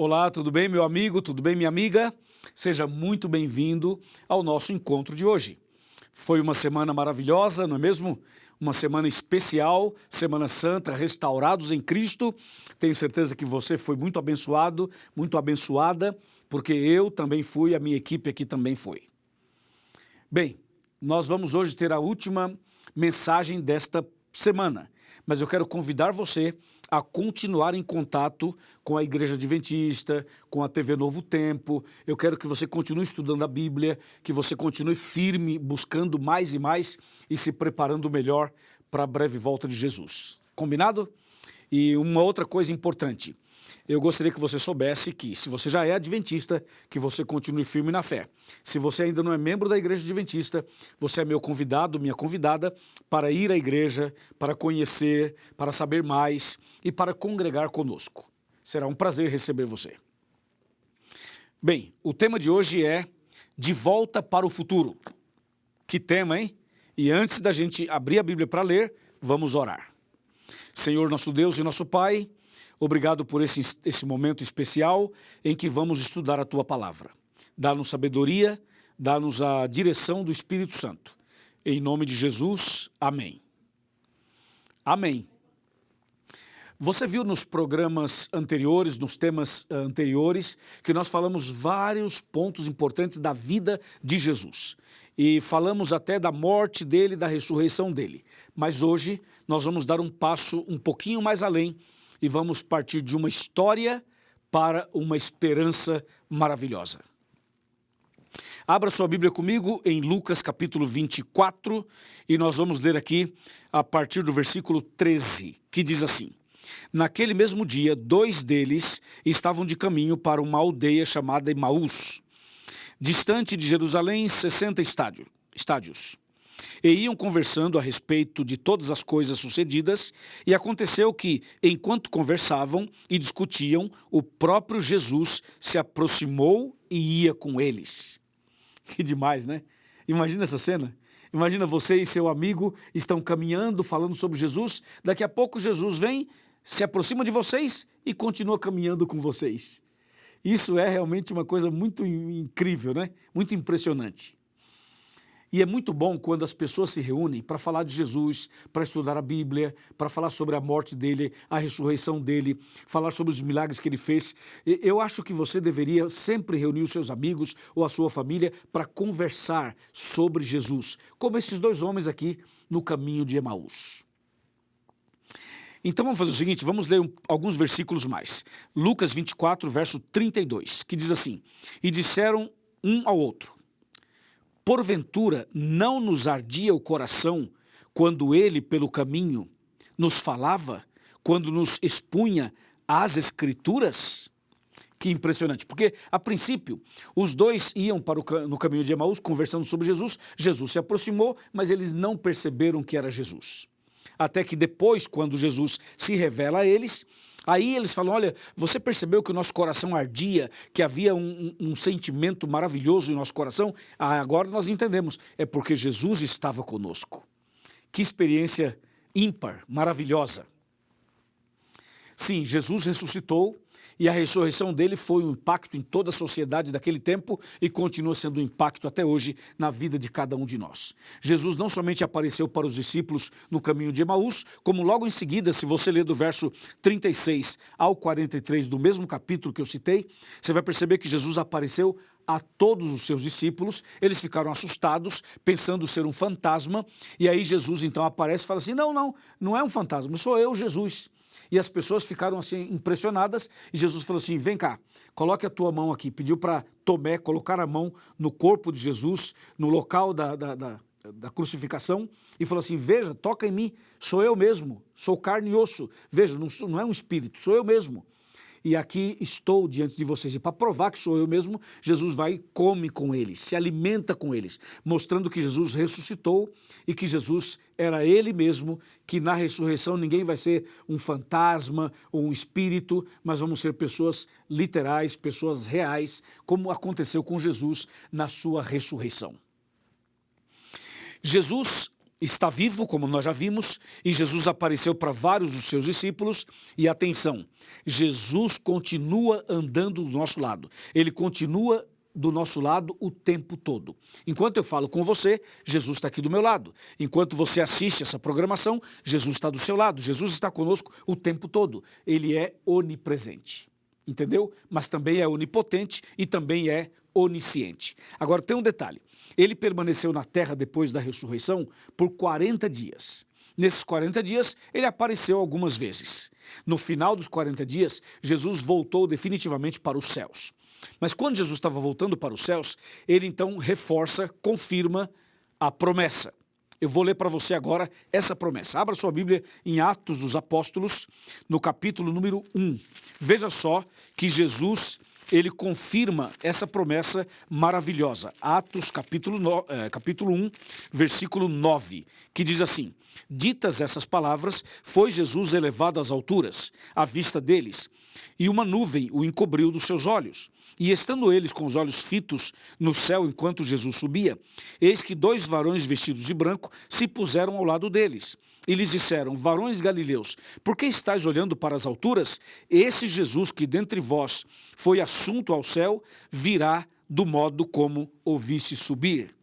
Olá, tudo bem, meu amigo? Tudo bem, minha amiga? Seja muito bem-vindo ao nosso encontro de hoje. Foi uma semana maravilhosa, não é mesmo? Uma semana especial, Semana Santa, restaurados em Cristo. Tenho certeza que você foi muito abençoado, muito abençoada, porque eu também fui, a minha equipe aqui também foi. Bem, nós vamos hoje ter a última mensagem desta semana, mas eu quero convidar você a continuar em contato com a Igreja Adventista, com a TV Novo Tempo. Eu quero que você continue estudando a Bíblia, que você continue firme, buscando mais e mais e se preparando melhor para a breve volta de Jesus. Combinado? E uma outra coisa importante, eu gostaria que você soubesse que, se você já é adventista, que você continue firme na fé. Se você ainda não é membro da Igreja Adventista, você é meu convidado, minha convidada, para ir à igreja, para conhecer, para saber mais e para congregar conosco. Será um prazer receber você. Bem, o tema de hoje é De Volta para o Futuro. Que tema, hein? E antes da gente abrir a Bíblia para ler, vamos orar. Senhor, nosso Deus e nosso Pai, obrigado por esse momento especial em que vamos estudar a Tua Palavra. Dá-nos sabedoria, dá-nos a direção do Espírito Santo. Em nome de Jesus, amém. Amém. Você viu nos programas anteriores, nos temas anteriores, que nós falamos vários pontos importantes da vida de Jesus. E falamos até da morte dele, da ressurreição dele. Mas hoje nós vamos dar um passo um pouquinho mais além e vamos partir de uma história para uma esperança maravilhosa. Abra sua Bíblia comigo em Lucas capítulo 24 e nós vamos ler aqui a partir do versículo 13, que diz assim: Naquele mesmo dia, 2 deles estavam de caminho para uma aldeia chamada Emaús, distante de Jerusalém 60 estádios. E iam conversando a respeito de todas as coisas sucedidas, e aconteceu que, enquanto conversavam e discutiam, o próprio Jesus se aproximou e ia com eles. Que demais, né? Imagina essa cena. Imagina você e seu amigo estão caminhando, falando sobre Jesus, daqui a pouco Jesus vem, se aproxima de vocês e continua caminhando com vocês. Isso é realmente uma coisa muito incrível, né? Muito impressionante. E é muito bom quando as pessoas se reúnem para falar de Jesus, para estudar a Bíblia, para falar sobre a morte dele, a ressurreição dele, falar sobre os milagres que ele fez. Eu acho que você deveria sempre reunir os seus amigos ou a sua família para conversar sobre Jesus, como esses 2 homens aqui no caminho de Emaús. Então vamos fazer o seguinte, vamos ler alguns versículos mais. Lucas 24, verso 32, que diz assim: E disseram um ao outro: Porventura não nos ardia o coração quando ele pelo caminho nos falava, quando nos expunha as Escrituras? Que impressionante, porque a princípio os 2 iam no caminho de Emaús conversando sobre Jesus, Jesus se aproximou, mas eles não perceberam que era Jesus. Até que depois, quando Jesus se revela a eles, aí eles falam: olha, você percebeu que o nosso coração ardia, que havia um sentimento maravilhoso em nosso coração? Agora nós entendemos, é porque Jesus estava conosco. Que experiência ímpar, maravilhosa. Sim, Jesus ressuscitou e a ressurreição dele foi um impacto em toda a sociedade daquele tempo e continua sendo um impacto até hoje na vida de cada um de nós. Jesus não somente apareceu para os discípulos no caminho de Emaús, como logo em seguida, se você ler do verso 36 ao 43 do mesmo capítulo que eu citei, você vai perceber que Jesus apareceu a todos os seus discípulos. Eles ficaram assustados, pensando ser um fantasma, e aí Jesus então aparece e fala assim: não é um fantasma, sou eu, Jesus. E as pessoas ficaram assim impressionadas e Jesus falou assim: vem cá, coloque a tua mão aqui. Pediu para Tomé colocar a mão no corpo de Jesus, no local da crucificação, e falou assim: veja, toca em mim, sou eu mesmo, sou carne e osso. Veja, não é um espírito, sou eu mesmo. E aqui estou diante de vocês. E para provar que sou eu mesmo, Jesus vai e come com eles, se alimenta com eles, mostrando que Jesus ressuscitou e que Jesus era ele mesmo, que na ressurreição ninguém vai ser um fantasma ou um espírito, mas vamos ser pessoas literais, pessoas reais, como aconteceu com Jesus na sua ressurreição. Jesus está vivo, como nós já vimos, e Jesus apareceu para vários dos seus discípulos. E atenção, Jesus continua andando do nosso lado. Ele continua do nosso lado o tempo todo. Enquanto eu falo com você, Jesus está aqui do meu lado. Enquanto você assiste essa programação, Jesus está do seu lado. Jesus está conosco o tempo todo. Ele é onipresente. Entendeu? Mas também é onipotente e também é onisciente. Agora tem um detalhe. Ele permaneceu na terra depois da ressurreição por 40 dias. Nesses 40 dias, ele apareceu algumas vezes. No final dos 40 dias, Jesus voltou definitivamente para os céus. Mas quando Jesus estava voltando para os céus, ele então reforça, confirma a promessa. Eu vou ler para você agora essa promessa. Abra sua Bíblia em Atos dos Apóstolos, no capítulo número 1. Veja só que Jesus, ele confirma essa promessa maravilhosa. Atos capítulo 1, versículo 9, que diz assim: ditas essas palavras, foi Jesus elevado às alturas, à vista deles, e uma nuvem o encobriu dos seus olhos. E estando eles com os olhos fitos no céu enquanto Jesus subia, eis que 2 varões vestidos de branco se puseram ao lado deles. E lhes disseram: varões galileus, por que estáis olhando para as alturas? Esse Jesus que dentre vós foi assunto ao céu, virá do modo como o viste subir.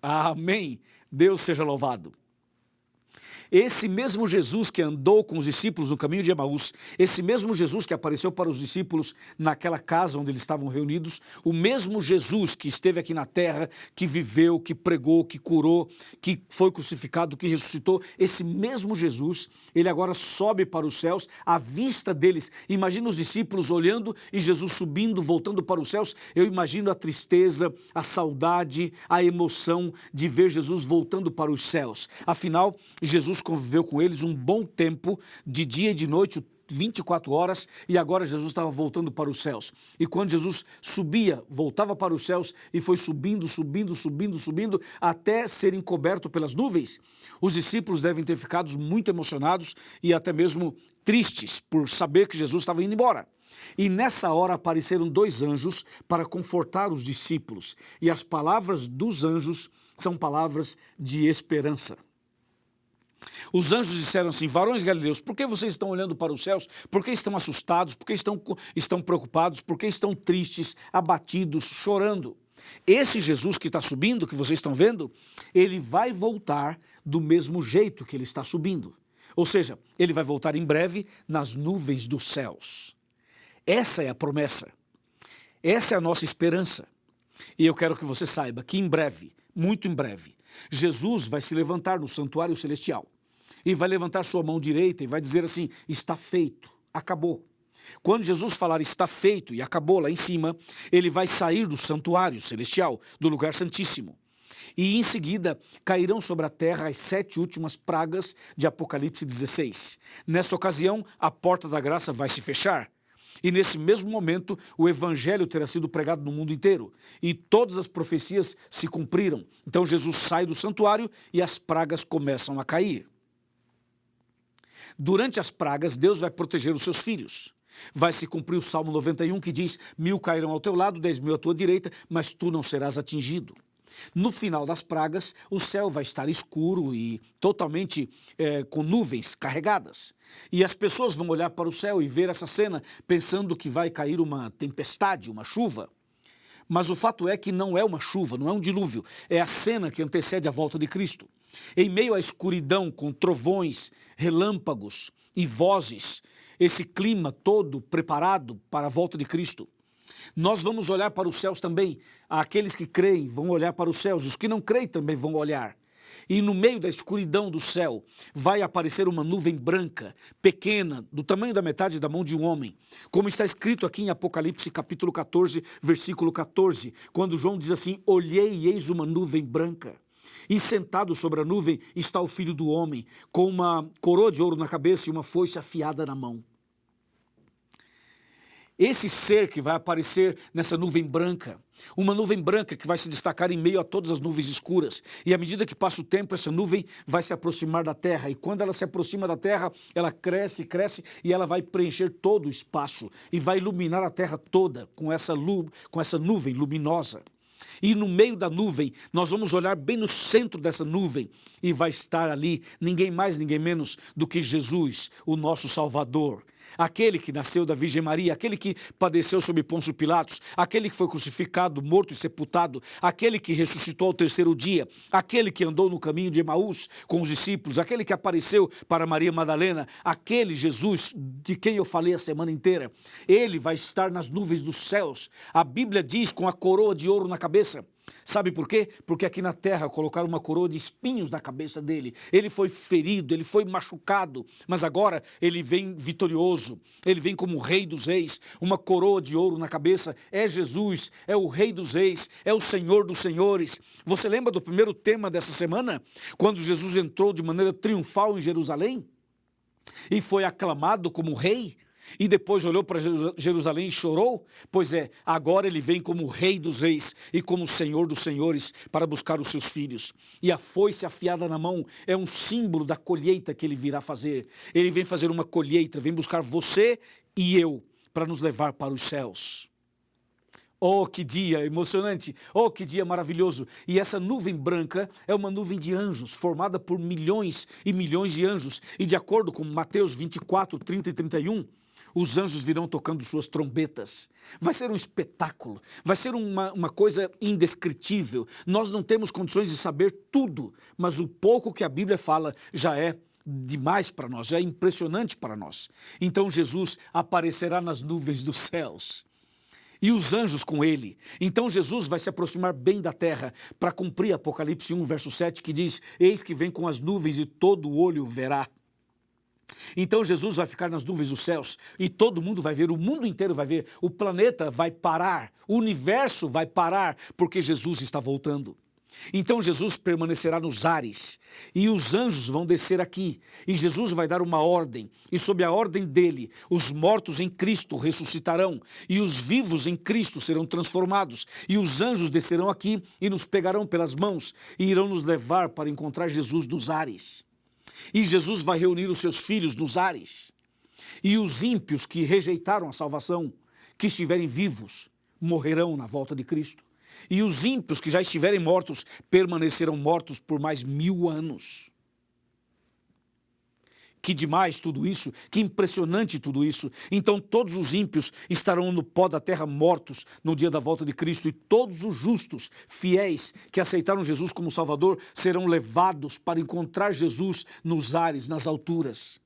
Amém. Deus seja louvado. Esse mesmo Jesus que andou com os discípulos no caminho de Emaús, esse mesmo Jesus que apareceu para os discípulos naquela casa onde eles estavam reunidos, o mesmo Jesus que esteve aqui na terra, que viveu, que pregou, que curou, que foi crucificado, que ressuscitou, esse mesmo Jesus, ele agora sobe para os céus, à vista deles. Imagina os discípulos olhando e Jesus subindo, voltando para os céus. Eu imagino a tristeza, a saudade, a emoção de ver Jesus voltando para os céus. Afinal, Jesus conviveu com eles um bom tempo, de dia e de noite, 24 horas, e agora Jesus estava voltando para os céus. E quando Jesus subia, voltava para os céus e foi subindo, até ser encoberto pelas nuvens, os discípulos devem ter ficado muito emocionados e até mesmo tristes por saber que Jesus estava indo embora. E nessa hora apareceram 2 anjos para confortar os discípulos. E as palavras dos anjos são palavras de esperança. Os anjos disseram assim: varões galileus, por que vocês estão olhando para os céus? Por que estão assustados? Por que estão preocupados? Por que estão tristes, abatidos, chorando? Esse Jesus que está subindo, que vocês estão vendo, ele vai voltar do mesmo jeito que ele está subindo. Ou seja, ele vai voltar em breve nas nuvens dos céus. Essa é a promessa. Essa é a nossa esperança. E eu quero que você saiba que em breve, muito em breve, Jesus vai se levantar no santuário celestial e vai levantar sua mão direita e vai dizer assim: está feito, acabou. Quando Jesus falar está feito e acabou lá em cima, ele vai sair do santuário celestial, do lugar santíssimo. E em seguida cairão sobre a terra as 7 últimas pragas de Apocalipse 16. Nessa ocasião, a porta da graça vai se fechar. E nesse mesmo momento, o evangelho terá sido pregado no mundo inteiro. E todas as profecias se cumpriram. Então Jesus sai do santuário e as pragas começam a cair. Durante as pragas, Deus vai proteger os seus filhos. Vai se cumprir o Salmo 91 que diz: 1000 cairão ao teu lado, 10.000 à tua direita, mas tu não serás atingido. No final das pragas, o céu vai estar escuro e totalmente com nuvens carregadas. E as pessoas vão olhar para o céu e ver essa cena pensando que vai cair uma tempestade, uma chuva. Mas o fato é que não é uma chuva, não é um dilúvio. É a cena que antecede a volta de Cristo. Em meio à escuridão, com trovões, relâmpagos e vozes, esse clima todo preparado para a volta de Cristo. Nós vamos olhar para os céus também. Aqueles que creem vão olhar para os céus, os que não creem também vão olhar. E no meio da escuridão do céu vai aparecer uma nuvem branca, pequena, do tamanho da metade da mão de um homem. Como está escrito aqui em Apocalipse capítulo 14, versículo 14, quando João diz assim: olhei e eis uma nuvem branca. E sentado sobre a nuvem está o Filho do Homem, com uma coroa de ouro na cabeça e uma foice afiada na mão. Esse ser que vai aparecer nessa nuvem branca, uma nuvem branca que vai se destacar em meio a todas as nuvens escuras. E à medida que passa o tempo, essa nuvem vai se aproximar da terra. E quando ela se aproxima da terra, ela cresce, cresce e ela vai preencher todo o espaço. E vai iluminar a terra toda com essa nuvem luminosa. E no meio da nuvem, nós vamos olhar bem no centro dessa nuvem e vai estar ali ninguém mais, ninguém menos do que Jesus, o nosso Salvador. Aquele que nasceu da Virgem Maria, aquele que padeceu sob Pôncio Pilatos, aquele que foi crucificado, morto e sepultado, aquele que ressuscitou ao terceiro dia, aquele que andou no caminho de Emaús com os discípulos, aquele que apareceu para Maria Madalena, aquele Jesus de quem eu falei a semana inteira. Ele vai estar nas nuvens dos céus. A Bíblia diz com a coroa de ouro na cabeça. Sabe por quê? Porque aqui na terra colocaram uma coroa de espinhos na cabeça dele. Ele foi ferido, ele foi machucado, mas agora ele vem vitorioso. Ele vem como o Rei dos Reis, uma coroa de ouro na cabeça. É Jesus, é o Rei dos Reis, é o Senhor dos Senhores. Você lembra do primeiro tema dessa semana? Quando Jesus entrou de maneira triunfal em Jerusalém e foi aclamado como Rei? E depois olhou para Jerusalém e chorou? Pois é, agora ele vem como Rei dos Reis e como Senhor dos Senhores para buscar os seus filhos. E a foice afiada na mão é um símbolo da colheita que ele virá fazer. Ele vem fazer uma colheita, vem buscar você e eu para nos levar para os céus. Oh, que dia emocionante! Oh, que dia maravilhoso! E essa nuvem branca é uma nuvem de anjos, formada por milhões e milhões de anjos. E de acordo com Mateus 24, 30 e 31... os anjos virão tocando suas trombetas. Vai ser um espetáculo, vai ser uma coisa indescritível. Nós não temos condições de saber tudo, mas o pouco que a Bíblia fala já é demais para nós, já é impressionante para nós. Então Jesus aparecerá nas nuvens dos céus e os anjos com ele. Então Jesus vai se aproximar bem da terra para cumprir Apocalipse 1, verso 7, que diz: eis que vem com as nuvens e todo olho verá. Então Jesus vai ficar nas nuvens dos céus e todo mundo vai ver, o mundo inteiro vai ver, o planeta vai parar, o universo vai parar, porque Jesus está voltando. Então Jesus permanecerá nos ares e os anjos vão descer aqui e Jesus vai dar uma ordem e sob a ordem dele os mortos em Cristo ressuscitarão e os vivos em Cristo serão transformados e os anjos descerão aqui e nos pegarão pelas mãos e irão nos levar para encontrar Jesus nos ares. E Jesus vai reunir os seus filhos nos ares. E os ímpios que rejeitaram a salvação, que estiverem vivos, morrerão na volta de Cristo. E os ímpios que já estiverem mortos, permanecerão mortos por mais 1000 anos. Que demais tudo isso, que impressionante tudo isso. Então todos os ímpios estarão no pó da terra mortos no dia da volta de Cristo e todos os justos, fiéis, que aceitaram Jesus como Salvador, serão levados para encontrar Jesus nos ares, nas alturas.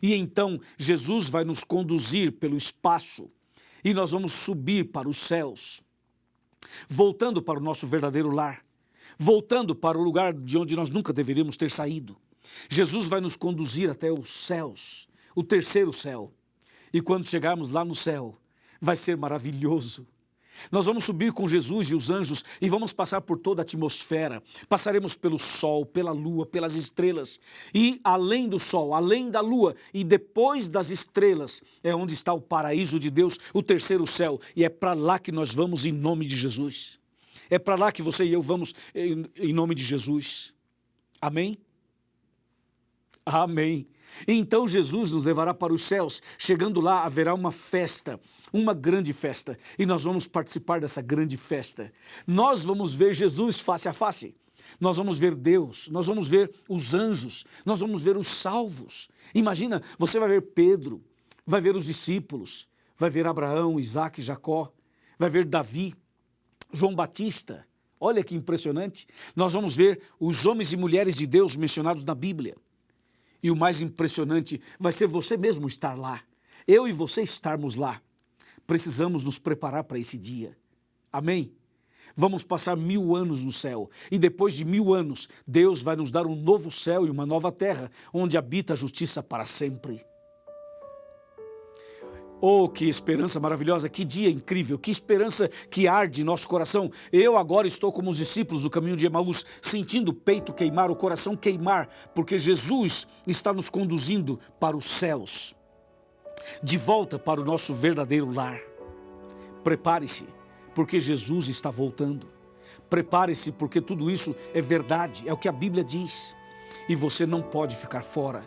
E então Jesus vai nos conduzir pelo espaço e nós vamos subir para os céus, voltando para o nosso verdadeiro lar, voltando para o lugar de onde nós nunca deveríamos ter saído. Jesus vai nos conduzir até os céus, o terceiro céu. E quando chegarmos lá no céu, vai ser maravilhoso. Nós vamos subir com Jesus e os anjos e vamos passar por toda a atmosfera. Passaremos pelo sol, pela lua, pelas estrelas. E além do sol, além da lua e depois das estrelas, é onde está o paraíso de Deus, o terceiro céu. E é para lá que nós vamos em nome de Jesus. É para lá que você e eu vamos em nome de Jesus. Amém? Amém. Então Jesus nos levará para os céus. Chegando lá haverá uma festa, uma grande festa. E nós vamos participar dessa grande festa. Nós vamos ver Jesus face a face. Nós vamos ver Deus, nós vamos ver os anjos, nós vamos ver os salvos. Imagina, você vai ver Pedro, vai ver os discípulos, vai ver Abraão, Isaac, Jacó, vai ver Davi, João Batista. Olha que impressionante. Nós vamos ver os homens e mulheres de Deus mencionados na Bíblia. E o mais impressionante vai ser você mesmo estar lá. Eu e você estarmos lá. Precisamos nos preparar para esse dia. Amém? Vamos passar 1000 anos no céu. E depois de 1000 anos, Deus vai nos dar um novo céu e uma nova terra, onde habita a justiça para sempre. Oh, que esperança maravilhosa, que dia incrível, que esperança que arde em nosso coração. Eu agora estou como os discípulos do caminho de Emaús, sentindo o peito queimar, o coração queimar, porque Jesus está nos conduzindo para os céus, de volta para o nosso verdadeiro lar. Prepare-se, porque Jesus está voltando. Prepare-se, porque tudo isso é verdade, é o que a Bíblia diz. E você não pode ficar fora.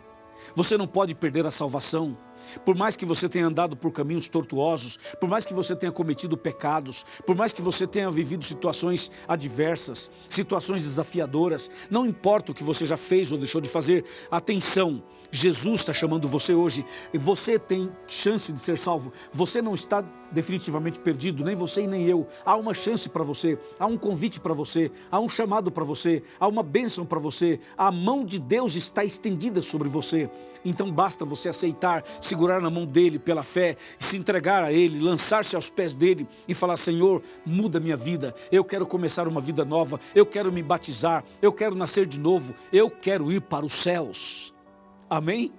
Você não pode perder a salvação. Por mais que você tenha andado por caminhos tortuosos, por mais que você tenha cometido pecados, por mais que você tenha vivido situações adversas, situações desafiadoras, não importa o que você já fez ou deixou de fazer, atenção, Jesus está chamando você hoje e você tem chance de ser salvo. Você não está definitivamente perdido, nem você e nem eu. Há uma chance para você, há um convite para você, há um chamado para você, há uma bênção para você. A mão de Deus está estendida sobre você. Então basta você aceitar, segurar na mão dele pela fé, se entregar a ele, lançar-se aos pés dele e falar: Senhor, muda minha vida, eu quero começar uma vida nova, eu quero me batizar, eu quero nascer de novo, eu quero ir para os céus. Amém?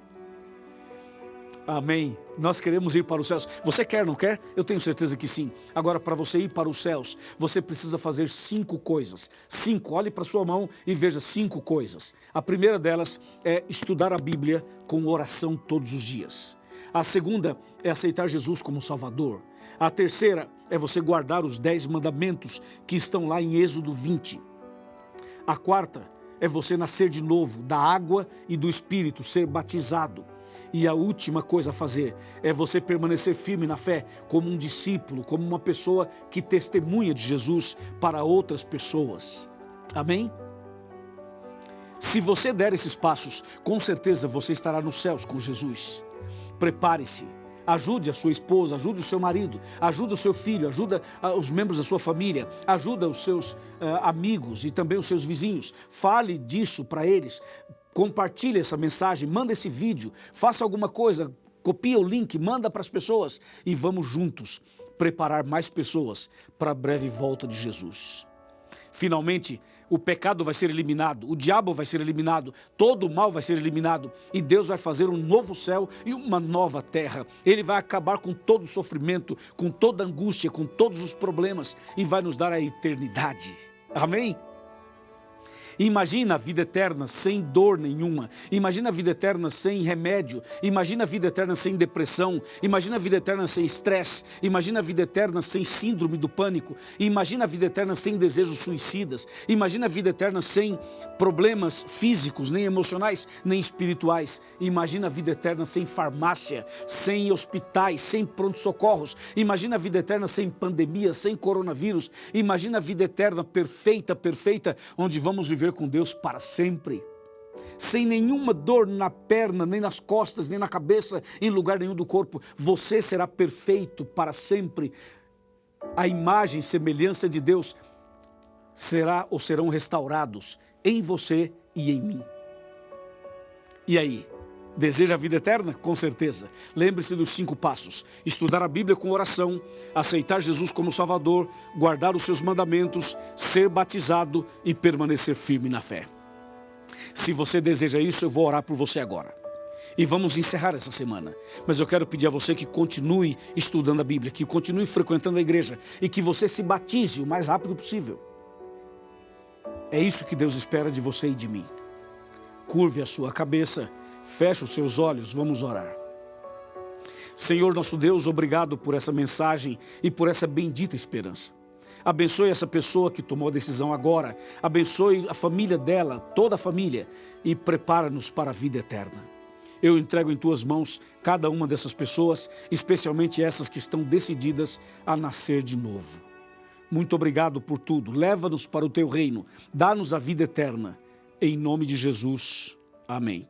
Amém. Nós queremos ir para os céus. Você quer, não quer? Eu tenho certeza que sim. Agora, para você ir para os céus, você precisa fazer 5 coisas. 5. Olhe para a sua mão e veja 5 coisas. A primeira delas é estudar a Bíblia com oração todos os dias. A segunda é aceitar Jesus como Salvador. A terceira é você guardar os 10 mandamentos que estão lá em Êxodo 20. A quarta é você nascer de novo, da água e do Espírito, ser batizado. E a última coisa a fazer é você permanecer firme na fé, como um discípulo, como uma pessoa que testemunha de Jesus para outras pessoas. Amém? Se você der esses passos, com certeza você estará nos céus com Jesus. Prepare-se. Ajude a sua esposa, ajude o seu marido, ajude o seu filho, ajuda os membros da sua família, ajuda os seus amigos e também os seus vizinhos. Fale disso para eles, compartilhe essa mensagem, manda esse vídeo, faça alguma coisa, copia o link, manda para as pessoas e vamos juntos preparar mais pessoas para a breve volta de Jesus. Finalmente, o pecado vai ser eliminado, o diabo vai ser eliminado, todo o mal vai ser eliminado e Deus vai fazer um novo céu e uma nova terra. Ele vai acabar com todo o sofrimento, com toda a angústia, com todos os problemas e vai nos dar a eternidade. Amém? Imagina a vida eterna sem dor nenhuma, imagina a vida eterna sem remédio, imagina a vida eterna sem depressão, imagina a vida eterna sem estresse, imagina a vida eterna sem síndrome do pânico, imagina a vida eterna sem desejos suicidas, imagina a vida eterna sem problemas físicos, nem emocionais, nem espirituais, imagina a vida eterna sem farmácia, sem hospitais, sem pronto-socorros, imagina a vida eterna sem pandemia, sem coronavírus, imagina a vida eterna perfeita, onde vamos viver com Deus para sempre, sem nenhuma dor na perna, nem nas costas, nem na cabeça, em lugar nenhum do corpo. Você será perfeito para sempre. A imagem e semelhança de Deus serão restaurados em você e em mim. E aí? Deseja a vida eterna? Com certeza. Lembre-se dos 5 passos. Estudar a Bíblia com oração, aceitar Jesus como Salvador, guardar os seus mandamentos, ser batizado e permanecer firme na fé. Se você deseja isso, eu vou orar por você agora. E vamos encerrar essa semana. Mas eu quero pedir a você que continue estudando a Bíblia, que continue frequentando a igreja e que você se batize o mais rápido possível. É isso que Deus espera de você e de mim. Curve a sua cabeça. Feche os seus olhos, vamos orar. Senhor nosso Deus, obrigado por essa mensagem e por essa bendita esperança. Abençoe essa pessoa que tomou a decisão agora, abençoe a família dela, toda a família, e prepara-nos para a vida eterna. Eu entrego em tuas mãos cada uma dessas pessoas, especialmente essas que estão decididas a nascer de novo. Muito obrigado por tudo, leva-nos para o teu reino, dá-nos a vida eterna. Em nome de Jesus, amém.